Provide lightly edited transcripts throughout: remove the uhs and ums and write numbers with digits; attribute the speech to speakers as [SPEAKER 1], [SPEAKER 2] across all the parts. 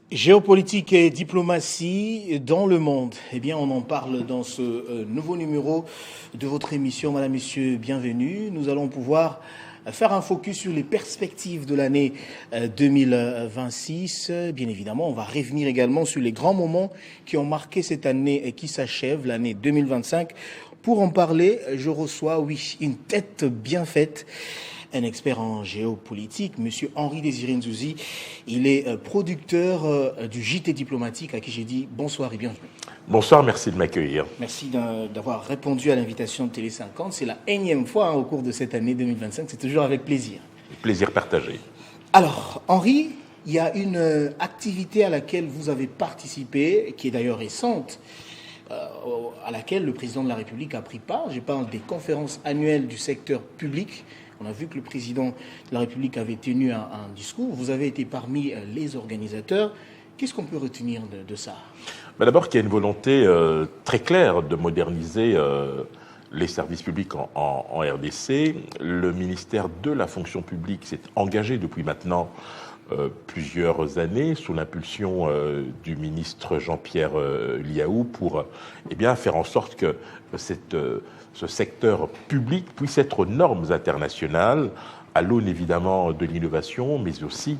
[SPEAKER 1] Géopolitique et diplomatie dans le monde. Eh bien, on en parle dans ce nouveau numéro de votre émission. Madame, Monsieur, bienvenue. Nous allons pouvoir faire un focus sur les perspectives de l'année 2026. Bien évidemment, on va revenir également sur les grands moments qui ont marqué cette année et qui s'achève, l'année 2025. Pour en parler, je reçois, une tête bien faite. Un expert en géopolitique, Monsieur Henri Désiré Nzouzi. Il est producteur du JT diplomatique à qui j'ai dit bonsoir et bienvenue.
[SPEAKER 2] Bonsoir, merci de m'accueillir.
[SPEAKER 1] Merci d'avoir répondu à l'invitation de Télé 50. C'est la énième fois au cours de cette année 2025. C'est toujours avec plaisir.
[SPEAKER 2] Plaisir partagé.
[SPEAKER 1] Alors, Henri, il y a une activité à laquelle vous avez participé, qui est d'ailleurs récente, à laquelle le président de la République a pris part. Je parle des conférences annuelles du secteur public. On a vu que le président de la République avait tenu un discours. Vous avez été parmi les organisateurs. Qu'est-ce qu'on peut retenir de ça ?
[SPEAKER 2] D'abord, qu'il y a une volonté très claire de moderniser les services publics en RDC. Le ministère de la fonction publique s'est engagé depuis maintenant plusieurs années sous l'impulsion du ministre Jean-Pierre Liaou pour faire en sorte que ce secteur public puisse être aux normes internationales, à l'aune évidemment de l'innovation, mais aussi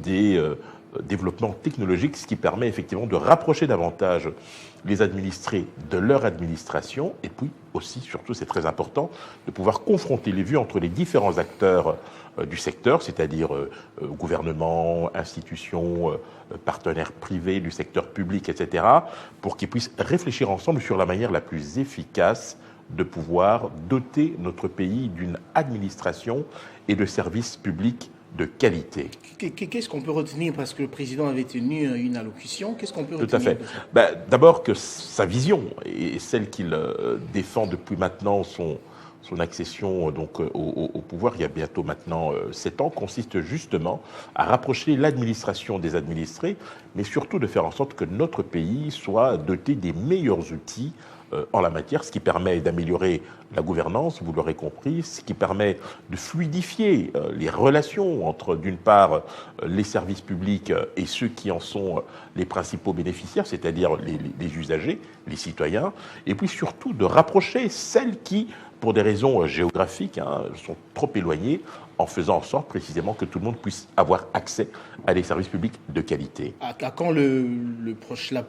[SPEAKER 2] des développements technologiques, ce qui permet effectivement de rapprocher davantage les administrés de leur administration, et puis aussi, surtout c'est très important, de pouvoir confronter les vues entre les différents acteurs du secteur, c'est-à-dire gouvernement, institutions, partenaires privés du secteur public, etc., pour qu'ils puissent réfléchir ensemble sur la manière la plus efficace de pouvoir doter notre pays d'une administration et de services publics de qualité.
[SPEAKER 1] Qu'est-ce qu'on peut retenir, parce que le président avait tenu une allocution, qu'est-ce qu'on peut retenir?
[SPEAKER 2] Tout à fait. D'abord que sa vision, et celle qu'il défend depuis maintenant son accession donc au pouvoir, il y a bientôt maintenant 7 ans, consiste justement à rapprocher l'administration des administrés, mais surtout de faire en sorte que notre pays soit doté des meilleurs outils en la matière, ce qui permet d'améliorer la gouvernance, vous l'aurez compris, ce qui permet de fluidifier les relations entre, d'une part, les services publics et ceux qui en sont les principaux bénéficiaires, c'est-à-dire les usagers, les citoyens, et puis surtout de rapprocher celles qui, pour des raisons géographiques, sont trop éloignées, en faisant en sorte précisément que tout le monde puisse avoir accès à des services publics de qualité.
[SPEAKER 1] À quand les prochaines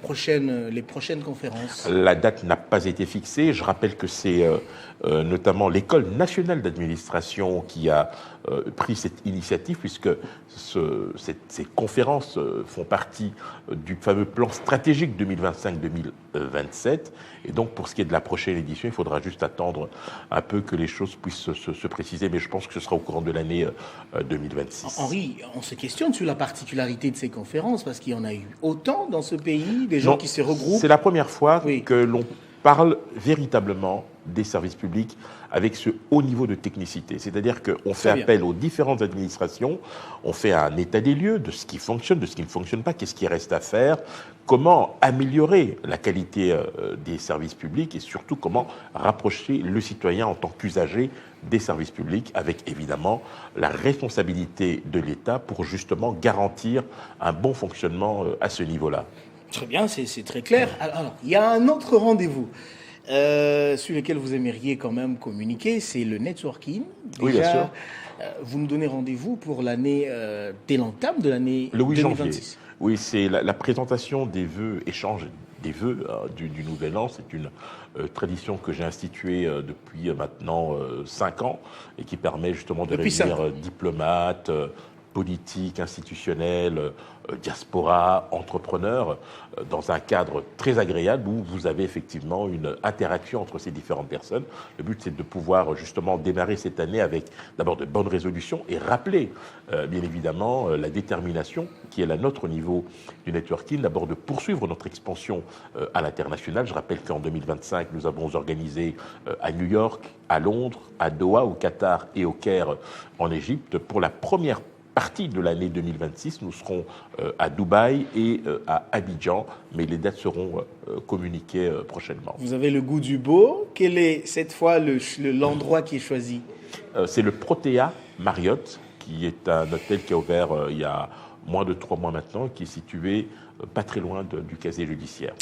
[SPEAKER 1] conférences?
[SPEAKER 2] La date n'a pas été fixée. Je rappelle que c'est notamment l'École nationale d'administration qui a pris cette initiative, puisque ces conférences font partie du fameux plan stratégique 2025-2027. Et donc, pour ce qui est de la prochaine édition, il faudra juste attendre un peu que les choses puissent se préciser, mais je pense que ce sera au courant de l'année 2026.
[SPEAKER 1] Henri, on se questionne sur la particularité de ces conférences, parce qu'il y en a eu autant dans ce pays, des gens qui se regroupent.
[SPEAKER 2] C'est la première fois que l'on parle véritablement des services publics avec ce haut niveau de technicité. C'est-à-dire qu'on fait appel aux différentes administrations, on fait un état des lieux de ce qui fonctionne, de ce qui ne fonctionne pas, qu'est-ce qui reste à faire, comment améliorer la qualité des services publics et surtout comment rapprocher le citoyen en tant qu'usager des services publics, avec évidemment la responsabilité de l'État pour justement garantir un bon fonctionnement à ce niveau-là.
[SPEAKER 1] Très bien, c'est très clair. Alors, il y a un autre rendez-vous sur lequel vous aimeriez quand même communiquer, c'est le networking. Déjà,
[SPEAKER 2] oui, bien sûr.
[SPEAKER 1] Vous nous donnez rendez-vous pour l'année, dès l'entame de l'année 2026.
[SPEAKER 2] Le 8 janvier. Oui, c'est la présentation des vœux, échange des vœux du Nouvel An. C'est une tradition que j'ai instituée depuis maintenant 5 ans et qui permet justement de réunir diplomates, politiques, institutionnels, diaspora, entrepreneurs, dans un cadre très agréable où vous avez effectivement une interaction entre ces différentes personnes. Le but, c'est de pouvoir justement démarrer cette année avec d'abord de bonnes résolutions et rappeler, bien évidemment, la détermination qui est la nôtre au niveau du networking, d'abord de poursuivre notre expansion à l'international. Je rappelle qu'en 2025, nous avons organisé à New York, à Londres, à Doha, au Qatar et au Caire en Égypte, pour la première partie de l'année 2026. Nous serons à Dubaï et à Abidjan, mais les dates seront communiquées prochainement.
[SPEAKER 1] Vous avez le goût du beau. Quel est cette fois l'endroit qui est choisi?
[SPEAKER 2] C'est le Protea Marriott, qui est un hôtel qui a ouvert il y a moins de 3 mois maintenant, qui est situé pas très loin du casier judiciaire.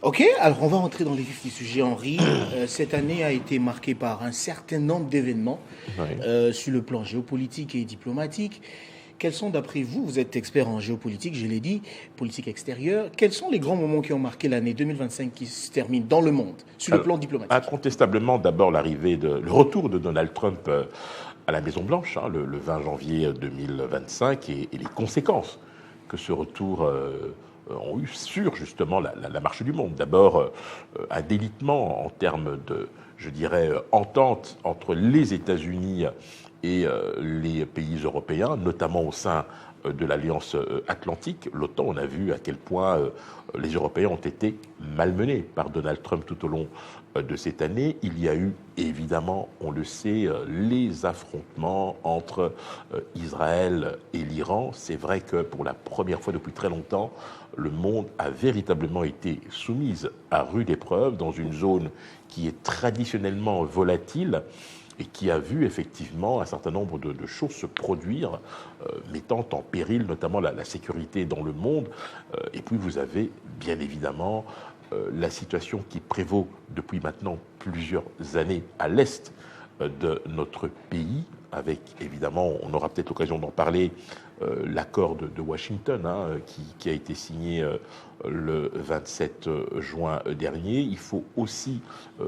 [SPEAKER 1] Ok, alors on va entrer dans les vifs du sujet, Henri. Cette année a été marquée par un certain nombre d'événements sur le plan géopolitique et diplomatique. Quels sont, d'après vous, vous êtes expert en géopolitique, je l'ai dit, politique extérieure, quels sont les grands moments qui ont marqué l'année 2025 qui se termine dans le monde, sur le plan diplomatique?
[SPEAKER 2] Incontestablement, d'abord le retour de Donald Trump à la Maison-Blanche, le 20 janvier 2025, et les conséquences que ce retour ont eu sur justement la marche du monde. D'abord, un délitement en termes de, je dirais, entente entre les États-Unis et les pays européens, notamment au sein de l'Alliance Atlantique. L'OTAN, on a vu à quel point les Européens ont été malmenés par Donald Trump tout au long de cette année. Il y a eu, évidemment, on le sait, les affrontements entre Israël et l'Iran. C'est vrai que pour la première fois depuis très longtemps, le monde a véritablement été soumis à rude épreuve dans une zone qui est traditionnellement volatile et qui a vu effectivement un certain nombre de choses se produire, mettant en péril notamment la sécurité dans le monde. Et puis vous avez bien évidemment la situation qui prévaut depuis maintenant plusieurs années à l'est de notre pays, avec évidemment, on aura peut-être l'occasion d'en parler, l'accord de Washington qui a été signé le 27 juin dernier. Il faut aussi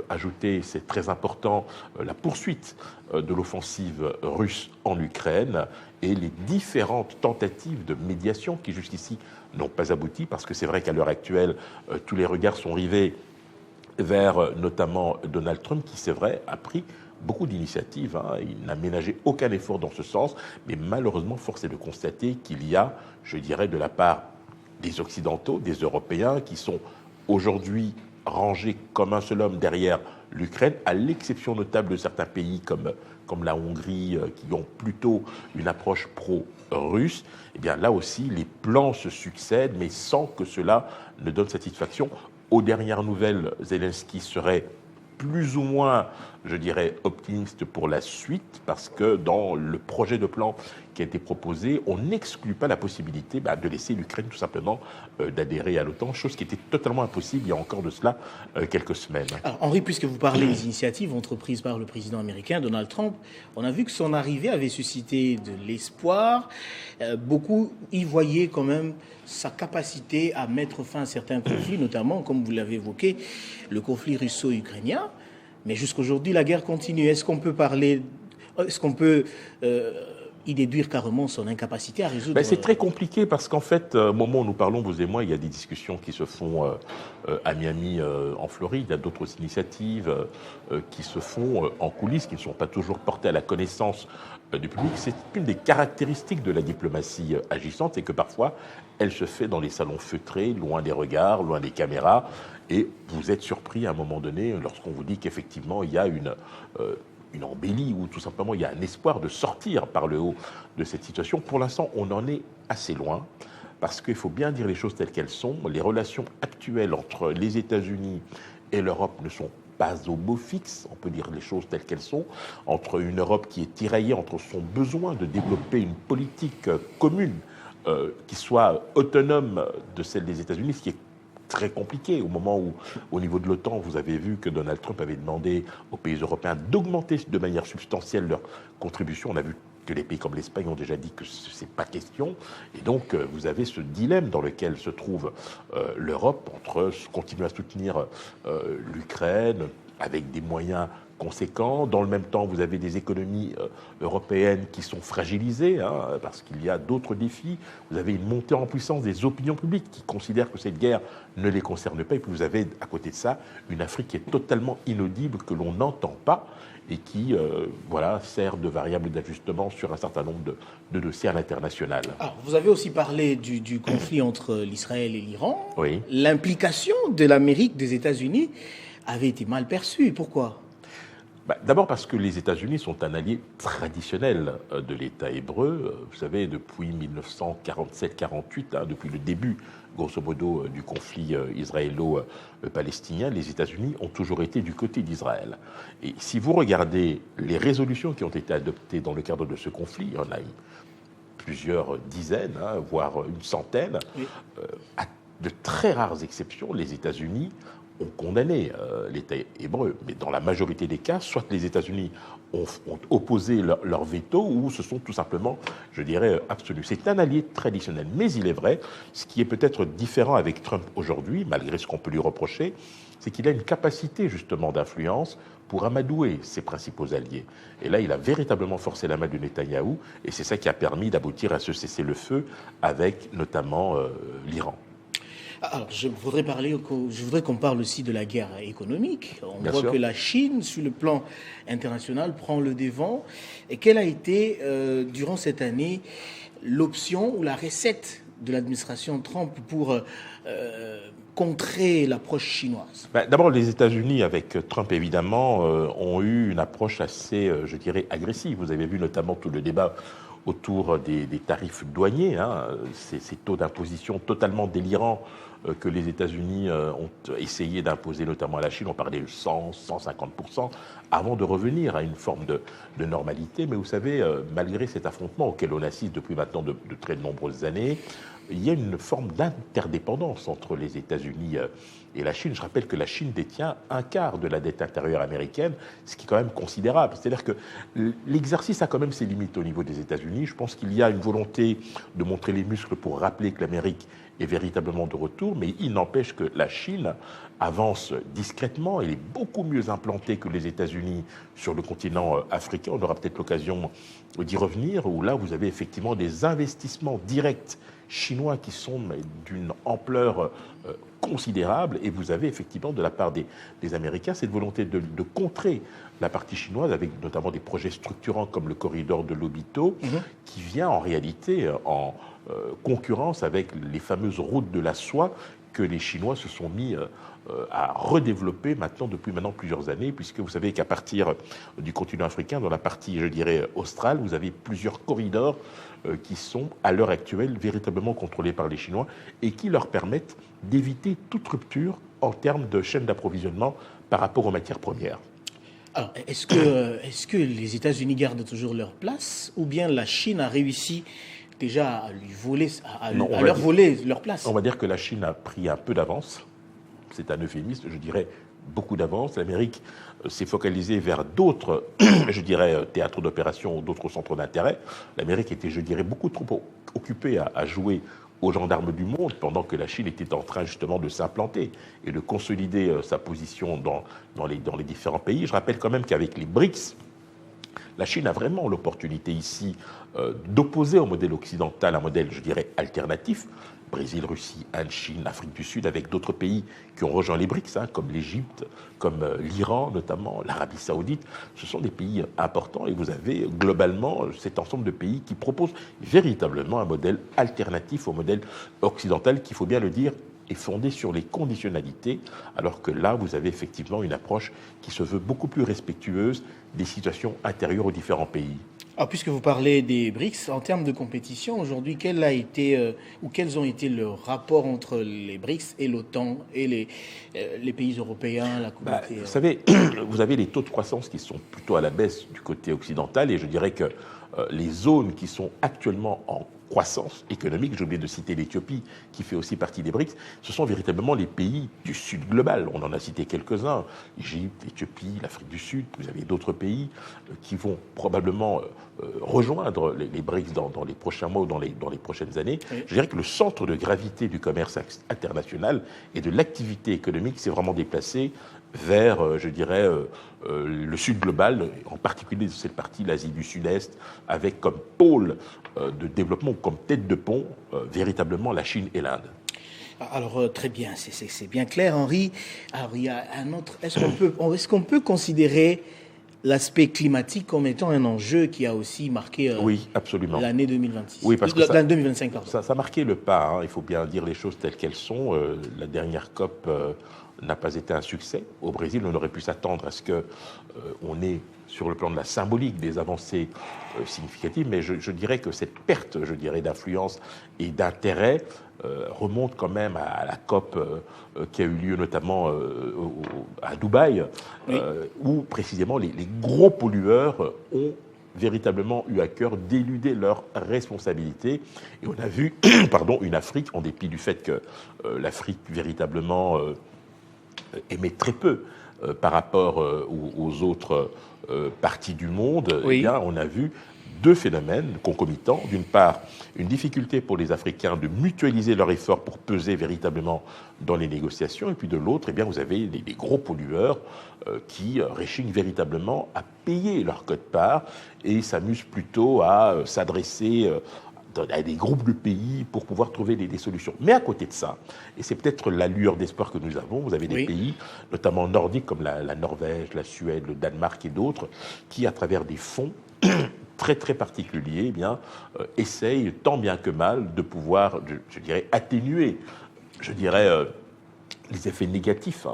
[SPEAKER 2] ajouter, c'est très important, la poursuite de l'offensive russe en Ukraine et les différentes tentatives de médiation qui jusqu'ici n'ont pas abouti, parce que c'est vrai qu'à l'heure actuelle, tous les regards sont rivés vers notamment Donald Trump, qui c'est vrai a pris beaucoup d'initiatives, il n'a ménagé aucun effort dans ce sens, mais malheureusement, force est de constater qu'il y a, je dirais, de la part des Occidentaux, des Européens, qui sont aujourd'hui rangés comme un seul homme derrière l'Ukraine, à l'exception notable de certains pays comme la Hongrie, qui ont plutôt une approche pro-russe. Eh bien là aussi, les plans se succèdent, mais sans que cela ne donne satisfaction. Aux dernières nouvelles, Zelensky serait plus ou moins, je dirais, optimiste pour la suite, parce que dans le projet de plan qui a été proposé, on n'exclut pas la possibilité de laisser l'Ukraine tout simplement d'adhérer à l'OTAN, chose qui était totalement impossible il y a encore de cela quelques semaines.
[SPEAKER 1] Alors Henri, puisque vous parlez des initiatives entreprises par le président américain Donald Trump, on a vu que son arrivée avait suscité de l'espoir. Beaucoup y voyaient quand même sa capacité à mettre fin à certains conflits, notamment, comme vous l'avez évoqué, le conflit russo-ukrainien. Mais jusqu'aujourd'hui, la guerre continue. Est-ce qu'on peut y déduire carrément son incapacité à résoudre...
[SPEAKER 2] C'est très compliqué parce qu'en fait, au moment où nous parlons, vous et moi, il y a des discussions qui se font à Miami, en Floride. Il y a d'autres initiatives qui se font en coulisses, qui ne sont pas toujours portées à la connaissance du public. C'est une des caractéristiques de la diplomatie agissante, c'est que parfois, elle se fait dans les salons feutrés, loin des regards, loin des caméras, et vous êtes surpris à un moment donné lorsqu'on vous dit qu'effectivement, il y a une embellie ou tout simplement il y a un espoir de sortir par le haut de cette situation. Pour l'instant, on en est assez loin parce qu'il faut bien dire les choses telles qu'elles sont. Les relations actuelles entre les États-Unis et l'Europe ne sont pas au beau fixe, on peut dire les choses telles qu'elles sont, entre une Europe qui est tiraillée entre son besoin de développer une politique commune qui soit autonome de celle des États-Unis, ce qui est très compliqué au moment où, au niveau de l'OTAN, vous avez vu que Donald Trump avait demandé aux pays européens d'augmenter de manière substantielle leur contribution. On a vu que les pays comme l'Espagne ont déjà dit que c'est pas question. Et donc, vous avez ce dilemme dans lequel se trouve l'Europe entre continuer à soutenir l'Ukraine avec des moyens conséquents. Dans le même temps, vous avez des économies européennes qui sont fragilisées, parce qu'il y a d'autres défis. Vous avez une montée en puissance des opinions publiques qui considèrent que cette guerre ne les concerne pas. Et puis vous avez, à côté de ça, une Afrique qui est totalement inaudible, que l'on n'entend pas, et qui sert de variable d'ajustement sur un certain nombre de dossiers à l'international.
[SPEAKER 1] Alors, vous avez aussi parlé du conflit entre l'Israël et l'Iran.
[SPEAKER 2] Oui.
[SPEAKER 1] L'implication de l'Amérique, des États-Unis, avait été mal perçue. Pourquoi ?
[SPEAKER 2] D'abord parce que les États-Unis sont un allié traditionnel de l'État hébreu. Vous savez, depuis 1947-48, depuis le début, grosso modo, du conflit israélo-palestinien, les États-Unis ont toujours été du côté d'Israël. Et si vous regardez les résolutions qui ont été adoptées dans le cadre de ce conflit, il y en a eu plusieurs dizaines, voire une centaine, oui. À de très rares exceptions, les États-Unis ont condamné l'État hébreu. Mais dans la majorité des cas, soit les États-Unis ont opposé leur veto ou se sont tout simplement, je dirais, abstenus. C'est un allié traditionnel. Mais il est vrai, ce qui est peut-être différent avec Trump aujourd'hui, malgré ce qu'on peut lui reprocher, c'est qu'il a une capacité justement d'influence pour amadouer ses principaux alliés. Et là, il a véritablement forcé la main de Netanyahou, et c'est ça qui a permis d'aboutir à ce cessez-le-feu avec notamment l'Iran.
[SPEAKER 1] Alors, je voudrais qu'on parle aussi de la guerre économique. On
[SPEAKER 2] Bien
[SPEAKER 1] voit
[SPEAKER 2] sûr.
[SPEAKER 1] que la Chine, sur le plan international, prend le devant. Et quelle a été, durant cette année, l'option ou la recette de l'administration Trump pour contrer l'approche chinoise?
[SPEAKER 2] D'abord, les États-Unis, avec Trump évidemment, ont eu une approche assez, je dirais, agressive. Vous avez vu notamment tout le débat autour des tarifs douaniers, ces taux d'imposition totalement délirants que les États-Unis ont essayé d'imposer notamment à la Chine. On parlait de 100, 150%, avant de revenir à une forme de normalité. Mais vous savez, malgré cet affrontement auquel on assiste depuis maintenant de très nombreuses années, il y a une forme d'interdépendance entre les États-Unis et la Chine. Je rappelle que la Chine détient un quart de la dette intérieure américaine, ce qui est quand même considérable. C'est-à-dire que l'exercice a quand même ses limites au niveau des États-Unis. Je pense qu'il y a une volonté de montrer les muscles pour rappeler que l'Amérique est véritablement de retour, mais il n'empêche que la Chine avance discrètement. Elle est beaucoup mieux implantée que les États-Unis sur le continent africain. On aura peut-être l'occasion d'y revenir, où là, vous avez effectivement des investissements directs chinois qui sont d'une ampleur considérable, et vous avez effectivement de la part des Américains cette volonté de contrer la partie chinoise avec notamment des projets structurants comme le corridor de l'Obito, qui vient en réalité en concurrence avec les fameuses routes de la soie que les Chinois se sont mis à redévelopper depuis plusieurs années, puisque vous savez qu'à partir du continent africain, dans la partie, je dirais, australe, vous avez plusieurs corridors qui sont, à l'heure actuelle, véritablement contrôlés par les Chinois et qui leur permettent d'éviter toute rupture en termes de chaîne d'approvisionnement par rapport aux matières premières.
[SPEAKER 1] Alors, est-ce que les États-Unis gardent toujours leur place, ou bien la Chine a réussi déjà à leur voler leur place?
[SPEAKER 2] On va dire que la Chine a pris un peu d'avance. C'est un euphémisme, je dirais beaucoup d'avance. L'Amérique s'est focalisée vers d'autres, je dirais, théâtres d'opération ou d'autres centres d'intérêt. L'Amérique était, je dirais, beaucoup trop occupée à jouer aux gendarmes du monde, pendant que la Chine était en train justement de s'implanter et de consolider sa position dans les différents pays. Je rappelle quand même qu'avec les BRICS, la Chine a vraiment l'opportunité ici d'opposer au modèle occidental un modèle, je dirais, alternatif. Brésil, Russie, Inde, Chine, Afrique du Sud, avec d'autres pays qui ont rejoint les BRICS, comme l'Égypte, comme l'Iran notamment, l'Arabie Saoudite. Ce sont des pays importants et vous avez globalement cet ensemble de pays qui proposent véritablement un modèle alternatif au modèle occidental qui, il faut bien le dire, est fondé sur les conditionnalités, alors que là, vous avez effectivement une approche qui se veut beaucoup plus respectueuse des situations intérieures aux différents pays.
[SPEAKER 1] Alors, puisque vous parlez des BRICS, en termes de compétition, aujourd'hui, quels ont été le rapport entre les BRICS et l'OTAN et les pays européens, la communauté
[SPEAKER 2] Vous savez, vous avez les taux de croissance qui sont plutôt à la baisse du côté occidental, et je dirais que les zones qui sont actuellement en croissance économique, j'ai oublié de citer l'Éthiopie, qui fait aussi partie des BRICS, ce sont véritablement les pays du Sud global. On en a cité quelques-uns, l'Égypte, l'Éthiopie, l'Afrique du Sud, vous avez d'autres pays qui vont probablement rejoindre les BRICS dans les prochains mois ou dans les prochaines années. Oui. Je dirais que le centre de gravité du commerce international et de l'activité économique s'est vraiment déplacé vers, je dirais, le Sud global, en particulier cette partie, l'Asie du Sud-Est, avec comme pôle de développement, comme tête de pont, véritablement la Chine et l'Inde.
[SPEAKER 1] Alors, très bien, c'est bien clair, Henri. Alors, il y a un autre... Est-ce qu'on peut considérer l'aspect climatique comme étant un enjeu qui a aussi marqué
[SPEAKER 2] oui, absolument.
[SPEAKER 1] L'année 2026.
[SPEAKER 2] Oui, parce que
[SPEAKER 1] l'année 2025, pardon.
[SPEAKER 2] Ça a marqué le pas, il faut bien dire les choses telles qu'elles sont. La dernière COP n'a pas été un succès. Au Brésil, on aurait pu s'attendre à ce qu'on ait, sur le plan de la symbolique, des avancées significatives, mais je dirais que cette perte, d'influence et d'intérêt remonte quand même à la COP qui a eu lieu notamment à Dubaï,
[SPEAKER 1] Oui.
[SPEAKER 2] où précisément les gros pollueurs ont véritablement eu à cœur d'éluder leurs responsabilités. Et on a vu une Afrique, en dépit du fait que l'Afrique véritablement émet très peu par rapport aux autres parties du monde,
[SPEAKER 1] Oui.
[SPEAKER 2] eh bien, on a vu deux phénomènes concomitants. D'une part, une difficulté pour les Africains de mutualiser leurs efforts pour peser véritablement dans les négociations. Et puis de l'autre, eh bien, vous avez les gros pollueurs qui réchignent véritablement à payer leur quote-part et s'amusent plutôt à s'adresser à des groupes de pays pour pouvoir trouver des solutions. Mais à côté de ça, et c'est peut-être la lueur d'espoir que nous avons, vous avez des pays, notamment nordiques comme la Norvège, la Suède, le Danemark et d'autres, qui, à travers des fonds très très particuliers, eh bien, essayent tant bien que mal de pouvoir, je dirais, atténuer, les effets négatifs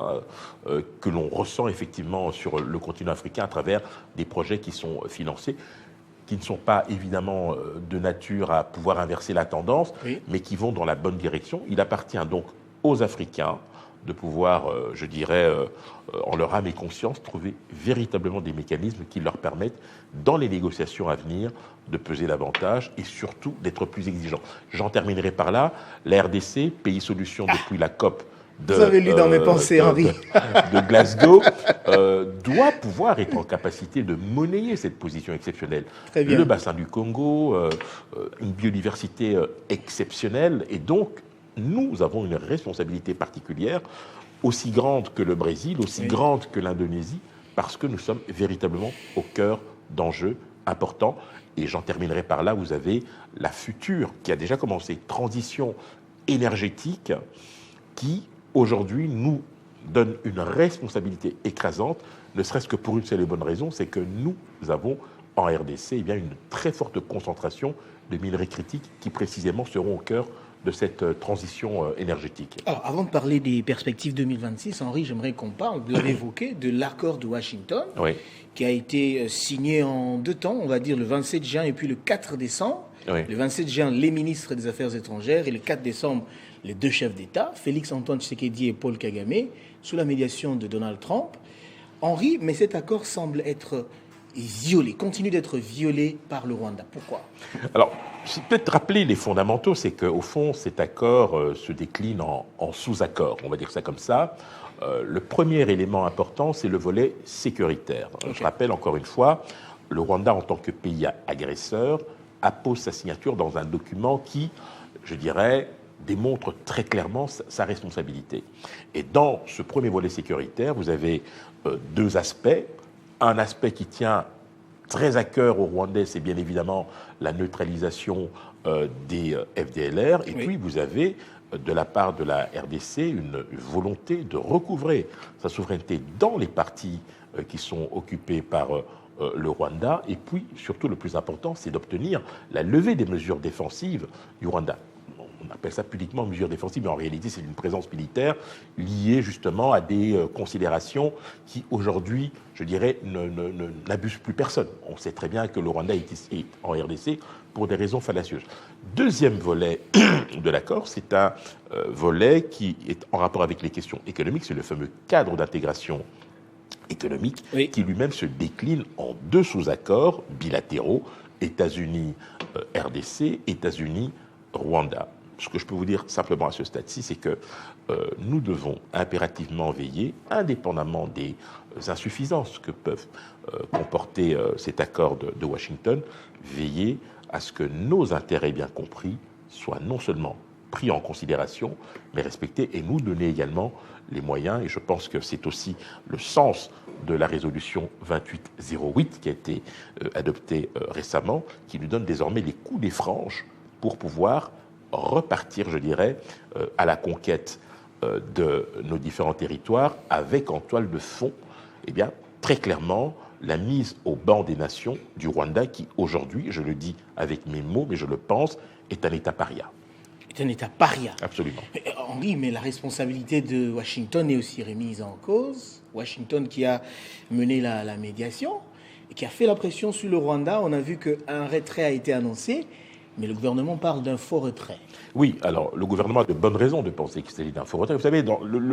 [SPEAKER 2] que l'on ressent effectivement sur le continent africain à travers des projets qui sont financés, qui ne sont pas évidemment de nature à pouvoir inverser la tendance, mais qui vont dans la bonne direction. Il appartient donc aux Africains de pouvoir, en leur âme et conscience, trouver véritablement des mécanismes qui leur permettent, dans les négociations à venir, de peser davantage et surtout d'être plus exigeants. J'en terminerai par là. La RDC, pays solution depuis la COP
[SPEAKER 1] vous avez lu dans mes pensées, Henri.
[SPEAKER 2] de Glasgow, doit pouvoir être en capacité de monnayer cette position exceptionnelle.
[SPEAKER 1] Très bien.
[SPEAKER 2] Le bassin du Congo, une biodiversité exceptionnelle, et donc nous avons une responsabilité particulière, aussi grande que le Brésil, aussi grande que l'Indonésie, parce que nous sommes véritablement au cœur d'enjeux importants. Et j'en terminerai par là, vous avez la future, qui a déjà commencé, transition énergétique, qui aujourd'hui nous donne une responsabilité écrasante, ne serait-ce que pour une seule et bonne raison, c'est que nous avons en RDC une très forte concentration de minerais critiques qui précisément seront au cœur de cette transition énergétique.
[SPEAKER 1] Alors, avant de parler des perspectives 2026, Henri, j'aimerais qu'on parle, vous l'avez évoqué, de l'accord de Washington, qui a été signé en 2 temps, on va dire le 27 juin et puis le 4 décembre. Le 27 juin, les ministres des Affaires étrangères, et le 4 décembre, les 2 chefs d'État, Félix-Antoine Tshisekedi et Paul Kagame, sous la médiation de Donald Trump. Henri, mais cet accord semble être violé, continue d'être violé par le Rwanda. Pourquoi ?
[SPEAKER 2] Alors, je vais peut-être rappeler les fondamentaux, c'est qu'au fond, cet accord se décline en sous-accords, on va dire ça comme ça. Le premier élément important, c'est le volet sécuritaire. Je rappelle encore une fois, le Rwanda, en tant que pays agresseur, appose sa signature dans un document qui, démontre très clairement sa responsabilité. Et dans ce premier volet sécuritaire, vous avez 2 aspects. Un aspect qui tient très à cœur aux Rwandais, c'est bien évidemment la neutralisation des FDLR. Et puis, vous avez, de la part de la RDC, une volonté de recouvrer sa souveraineté dans les parties qui sont occupées par le Rwanda. Et puis, surtout, le plus important, c'est d'obtenir la levée des mesures défensives du Rwanda. On appelle ça pudiquement mesures défensives, mais en réalité, c'est une présence militaire liée justement à des considérations qui, aujourd'hui, n'abusent plus personne. On sait très bien que le Rwanda est en RDC pour des raisons fallacieuses. Deuxième volet de l'accord, c'est un volet qui est en rapport avec les questions économiques, c'est le fameux cadre d'intégration économique qui lui-même se décline en 2 sous-accords bilatéraux, États-Unis-RDC, États-Unis-Rwanda. Ce que je peux vous dire simplement à ce stade-ci, c'est que nous devons impérativement veiller, indépendamment des insuffisances que peuvent comporter cet accord de Washington, veiller à ce que nos intérêts bien compris soient non seulement pris en considération, mais respectés, et nous donner également les moyens. Et je pense que c'est aussi le sens de la résolution 2808 qui a été adoptée récemment, qui nous donne désormais les coups des franges pour pouvoir repartir, à la conquête de nos différents territoires, avec en toile de fond, très clairement, la mise au banc des nations du Rwanda, qui aujourd'hui, je le dis avec mes mots, mais je le pense, est un État paria.
[SPEAKER 1] est un État paria.
[SPEAKER 2] Absolument.
[SPEAKER 1] Henri, mais la responsabilité de Washington est aussi remise en cause. Washington qui a mené la médiation et qui a fait la pression sur le Rwanda. On a vu qu'un retrait a été annoncé, mais le gouvernement parle d'un faux retrait.
[SPEAKER 2] Oui, alors le gouvernement a de bonnes raisons de penser qu'il s'agit d'un faux retrait. Vous savez,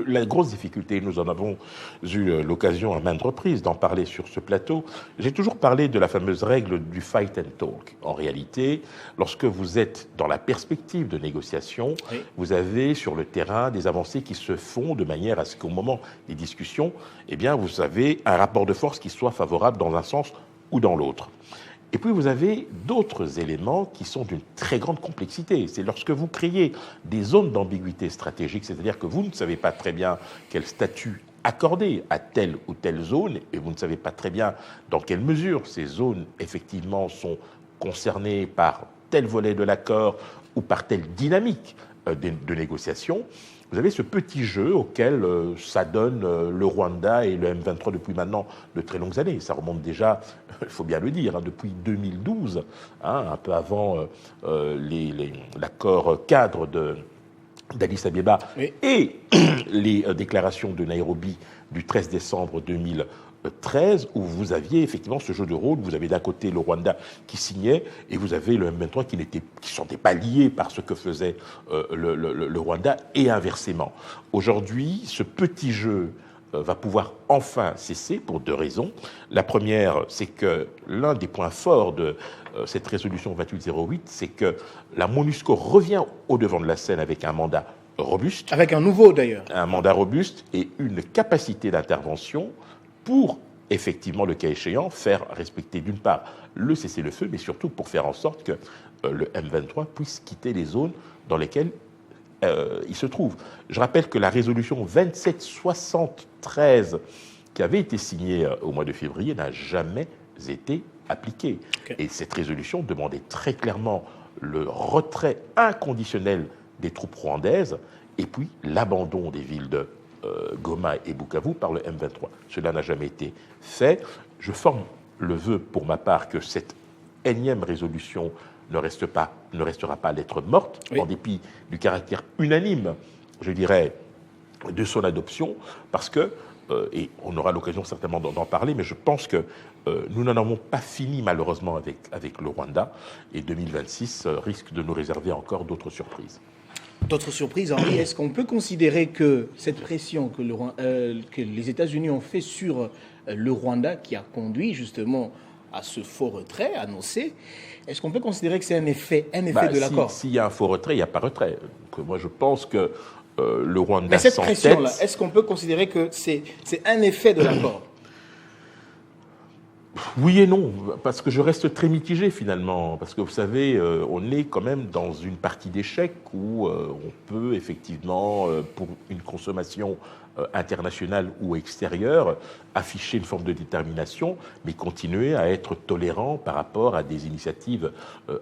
[SPEAKER 2] la grosse difficulté, nous en avons eu l'occasion à maintes reprises d'en parler sur ce plateau, j'ai toujours parlé de la fameuse règle du fight and talk. En réalité, lorsque vous êtes dans la perspective de négociation, oui, vous avez sur le terrain des avancées qui se font de manière à ce qu'au moment des discussions, eh bien, vous avez un rapport de force qui soit favorable dans un sens ou dans l'autre. Et puis vous avez d'autres éléments qui sont d'une très grande complexité. C'est lorsque vous créez des zones d'ambiguïté stratégique, c'est-à-dire que vous ne savez pas très bien quel statut accorder à telle ou telle zone, et vous ne savez pas très bien dans quelle mesure ces zones, effectivement, sont concernées par tel volet de l'accord ou par telle dynamique de négociation. Vous avez ce petit jeu auquel s'adonnent le Rwanda et le M23 depuis maintenant de très longues années. Ça remonte déjà, il faut bien le dire, depuis 2012, un peu avant l'accord cadre d'Addis Abeba, oui, et les déclarations de Nairobi du 13 décembre 2013, où vous aviez effectivement ce jeu de rôle. Vous avez d'un côté le Rwanda qui signait, et vous avez le M23 qui ne sentait pas lié par ce que faisait le Rwanda, et inversement. Aujourd'hui, ce petit jeu va pouvoir enfin cesser pour deux raisons. La première, c'est que l'un des points forts de cette résolution 2808, c'est que la MONUSCO revient au devant de la scène avec un mandat robuste.
[SPEAKER 1] Avec un nouveau d'ailleurs.
[SPEAKER 2] Un mandat robuste et une capacité d'intervention pour, effectivement, le cas échéant, faire respecter d'une part le cessez-le-feu, mais surtout pour faire en sorte que le M23 puisse quitter les zones dans lesquelles il se trouve. Je rappelle que la résolution 2773, qui avait été signée au mois de février, n'a jamais été appliquée. Okay. Et cette résolution demandait très clairement le retrait inconditionnel des troupes rwandaises et puis l'abandon des villes de Goma et Bukavu par le M23. Cela n'a jamais été fait. Je forme le vœu pour ma part que cette énième résolution ne restera pas lettre morte, oui, en dépit du caractère unanime, je dirais, de son adoption, parce que, et on aura l'occasion certainement d'en parler, mais je pense que nous n'en avons pas fini malheureusement avec le Rwanda, et 2026 risque de nous réserver encore d'autres surprises.
[SPEAKER 1] D'autres surprises, Henri, est-ce qu'on peut considérer que cette pression que les États-Unis ont fait sur le Rwanda, qui a conduit justement à ce faux retrait annoncé, est-ce qu'on peut considérer que c'est un effet de l'accord ?
[SPEAKER 2] S'il y a un faux retrait, il n'y a pas retrait. Donc, moi, je pense que le Rwanda
[SPEAKER 1] mais cette pression-là, est-ce qu'on peut considérer que c'est un effet de l'accord ?
[SPEAKER 2] Oui et non, parce que je reste très mitigé finalement, parce que vous savez, on est quand même dans une partie d'échec où on peut effectivement, pour une consommation internationale ou extérieure, afficher une forme de détermination, mais continuer à être tolérant par rapport à des initiatives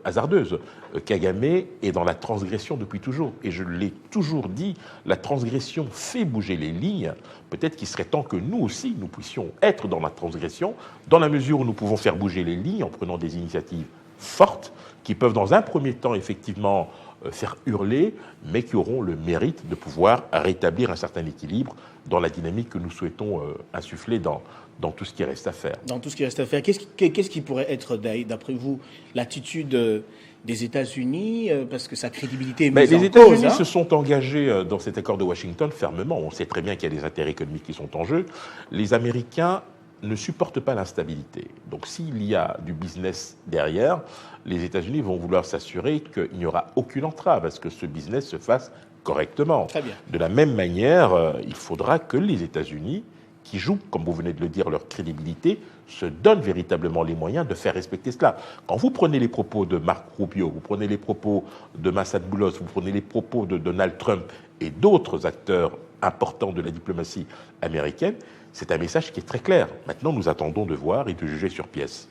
[SPEAKER 2] hasardeuses. Kagame est dans la transgression depuis toujours, et je l'ai toujours dit, la transgression fait bouger les lignes. Peut-être qu'il serait temps que nous aussi, nous puissions être dans la transgression, dans la mesure où nous pouvons faire bouger les lignes en prenant des initiatives fortes, qui peuvent dans un premier temps effectivement faire hurler, mais qui auront le mérite de pouvoir rétablir un certain équilibre dans la dynamique que nous souhaitons insuffler dans tout ce qui reste à faire.
[SPEAKER 1] Dans tout ce qui reste à faire. Qu'est-ce qui pourrait être, d'après vous, l'attitude des États-Unis, parce que sa crédibilité est mise en cause.
[SPEAKER 2] Les États-Unis se sont engagés dans cet accord de Washington fermement. On sait très bien qu'il y a des intérêts économiques qui sont en jeu. Les Américains ne supportent pas l'instabilité. Donc s'il y a du business derrière, les États-Unis vont vouloir s'assurer qu'il n'y aura aucune entrave à ce que ce business se fasse correctement.
[SPEAKER 1] Très bien.
[SPEAKER 2] De la même manière, il faudra que les États-Unis, qui jouent, comme vous venez de le dire, leur crédibilité, se donnent véritablement les moyens de faire respecter cela. Quand vous prenez les propos de Marco Rubio, vous prenez les propos de Massad Boulos, vous prenez les propos de Donald Trump et d'autres acteurs importants de la diplomatie américaine, c'est un message qui est très clair. Maintenant, nous attendons de voir et de juger sur pièce.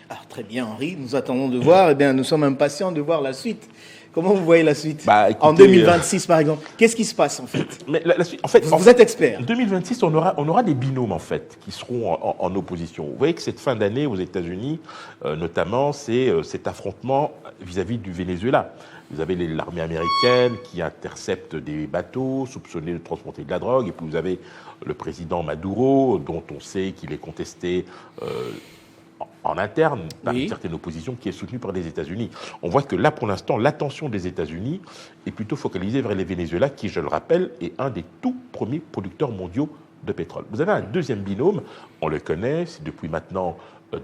[SPEAKER 1] Ah, très bien, Henri. Nous attendons de voir. Eh bien, nous sommes impatients de voir la suite Comment vous voyez la suite
[SPEAKER 2] Écoutez,
[SPEAKER 1] en 2026, par exemple? Qu'est-ce qui se passe, en fait?
[SPEAKER 2] Mais la suite, en fait,
[SPEAKER 1] Vous êtes expert.
[SPEAKER 2] En 2026, on aura des binômes, en fait, qui seront en opposition. Vous voyez que cette fin d'année aux États-Unis, notamment, c'est cet affrontement vis-à-vis du Venezuela. Vous avez l'armée américaine qui intercepte des bateaux soupçonnés de transporter de la drogue, et puis vous avez le président Maduro, dont on sait qu'il est contesté en interne par une certaine opposition qui est soutenue par les États-Unis. On voit que là, pour l'instant, l'attention des États-Unis est plutôt focalisée vers les Venezuela, qui, je le rappelle, est un des tout premiers producteurs mondiaux de pétrole. Vous avez un deuxième binôme, on le connaît, c'est depuis maintenant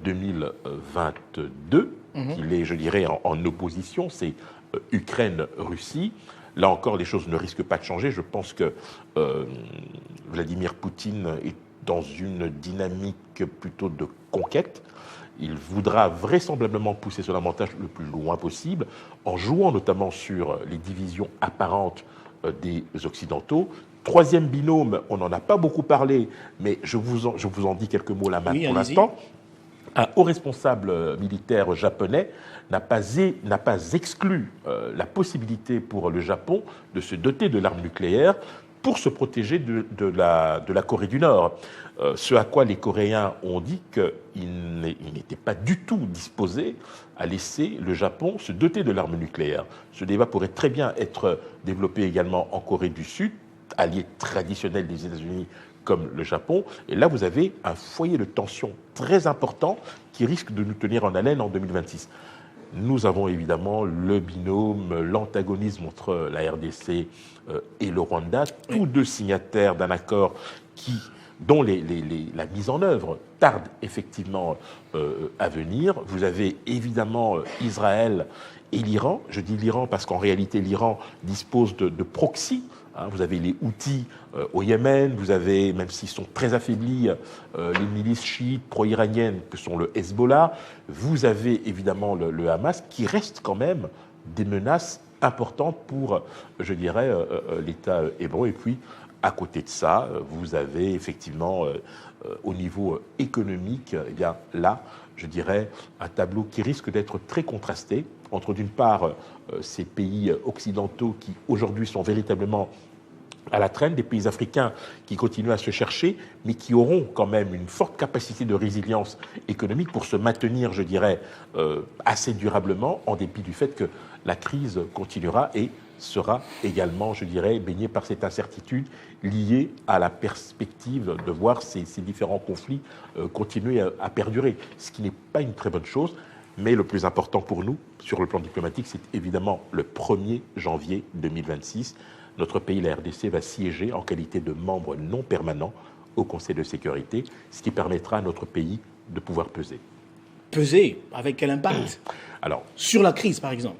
[SPEAKER 2] 2022 qu'il est, je dirais, en opposition, c'est Ukraine-Russie. Là encore, les choses ne risquent pas de changer. Je pense que Vladimir Poutine est dans une dynamique plutôt de conquête. Il voudra vraisemblablement pousser son avantage le plus loin possible, en jouant notamment sur les divisions apparentes des Occidentaux. Troisième binôme, on n'en a pas beaucoup parlé, mais je vous en dis quelques mots là maintenant pour l'instant. Un haut responsable militaire japonais n'a pas exclu la possibilité pour le Japon de se doter de l'arme nucléaire pour se protéger de la Corée du Nord. Ce à quoi les Coréens ont dit qu'ils n'étaient pas du tout disposés à laisser le Japon se doter de l'arme nucléaire. Ce débat pourrait très bien être développé également en Corée du Sud, allié traditionnel des États-Unis comme le Japon. Et là, vous avez un foyer de tension très important qui risque de nous tenir en haleine en 2026. Nous avons évidemment le binôme, l'antagonisme entre la RDC et le Rwanda, tous deux signataires d'un accord dont la mise en œuvre tarde effectivement à venir. Vous avez évidemment Israël et l'Iran. Je dis l'Iran parce qu'en réalité, l'Iran dispose de proxys. Vous avez les Houthis au Yémen, vous avez, même s'ils sont très affaiblis, les milices chiites pro-iraniennes que sont le Hezbollah. Vous avez évidemment le Hamas qui reste quand même des menaces importantes pour, je dirais, l'État hébreu. Et puis, à côté de ça, vous avez effectivement, au niveau économique, eh bien, là, je dirais, un tableau qui risque d'être très contrasté entre, d'une part, ces pays occidentaux qui, aujourd'hui, sont véritablement à la traîne, des pays africains qui continuent à se chercher, mais qui auront quand même une forte capacité de résilience économique pour se maintenir, je dirais, assez durablement, en dépit du fait que la crise continuera et sera également, je dirais, baignée par cette incertitude liée à la perspective de voir ces différents conflits continuer à perdurer, ce qui n'est pas une très bonne chose. Mais le plus important pour nous, sur le plan diplomatique, c'est évidemment le 1er janvier 2026. Notre pays, la RDC, va siéger en qualité de membre non permanent au Conseil de sécurité, ce qui permettra à notre pays de pouvoir peser.
[SPEAKER 1] Peser? Avec quel impact? Sur la crise, par exemple?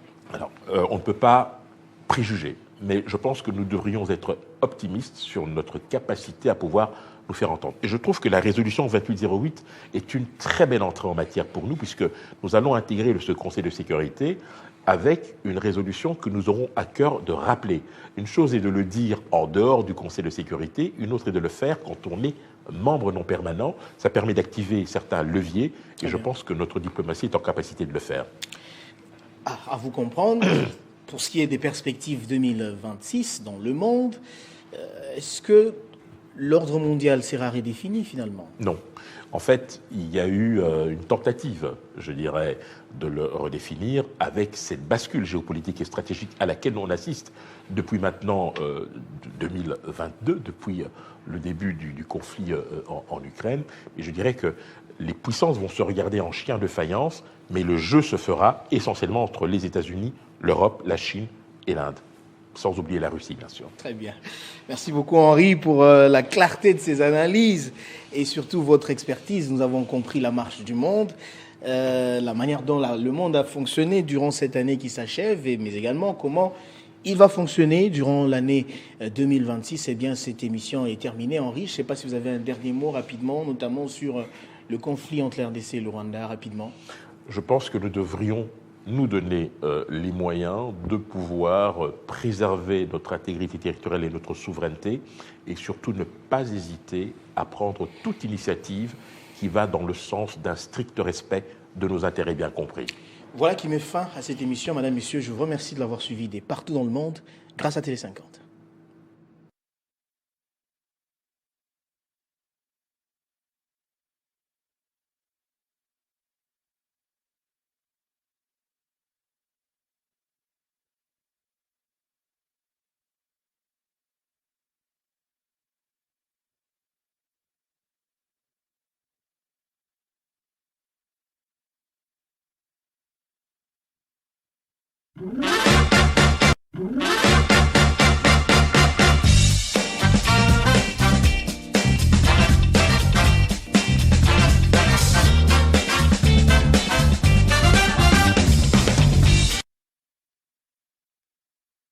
[SPEAKER 2] On ne peut pas préjuger, mais je pense que nous devrions être optimistes sur notre capacité à pouvoir nous faire entendre. Et je trouve que la résolution 2808 est une très belle entrée en matière pour nous, puisque nous allons intégrer ce Conseil de sécurité avec une résolution que nous aurons à cœur de rappeler. Une chose est de le dire en dehors du Conseil de sécurité, une autre est de le faire quand on est membre non permanent. Ça permet d'activer certains leviers, et je pense que notre diplomatie est en capacité de le faire.
[SPEAKER 1] À vous comprendre, pour ce qui est des perspectives 2026 dans le monde, est-ce que l'ordre mondial sera redéfini finalement?
[SPEAKER 2] Non. En fait, il y a eu une tentative, je dirais, de le redéfinir avec cette bascule géopolitique et stratégique à laquelle on assiste depuis maintenant 2022, depuis le début du conflit en Ukraine. Et je dirais que les puissances vont se regarder en chien de faïence, mais le jeu se fera essentiellement entre les États-Unis, l'Europe, la Chine et l'Inde. Sans oublier la Russie, bien sûr.
[SPEAKER 1] Très bien. Merci beaucoup, Henri, pour la clarté de ces analyses et surtout votre expertise. Nous avons compris la marche du monde, la manière dont le monde a fonctionné durant cette année qui s'achève, mais également comment il va fonctionner durant l'année 2026. Eh bien, cette émission est terminée. Henri, je ne sais pas si vous avez un dernier mot rapidement, notamment sur le conflit entre la RDC et le Rwanda, rapidement.
[SPEAKER 2] Je pense que nous devrions nous donner les moyens de pouvoir préserver notre intégrité territoriale et notre souveraineté, et surtout ne pas hésiter à prendre toute initiative qui va dans le sens d'un strict respect de nos intérêts bien compris.
[SPEAKER 1] Voilà qui met fin à cette émission. Madame, Messieurs, je vous remercie de l'avoir suivi dès partout dans le monde grâce à Télé 50.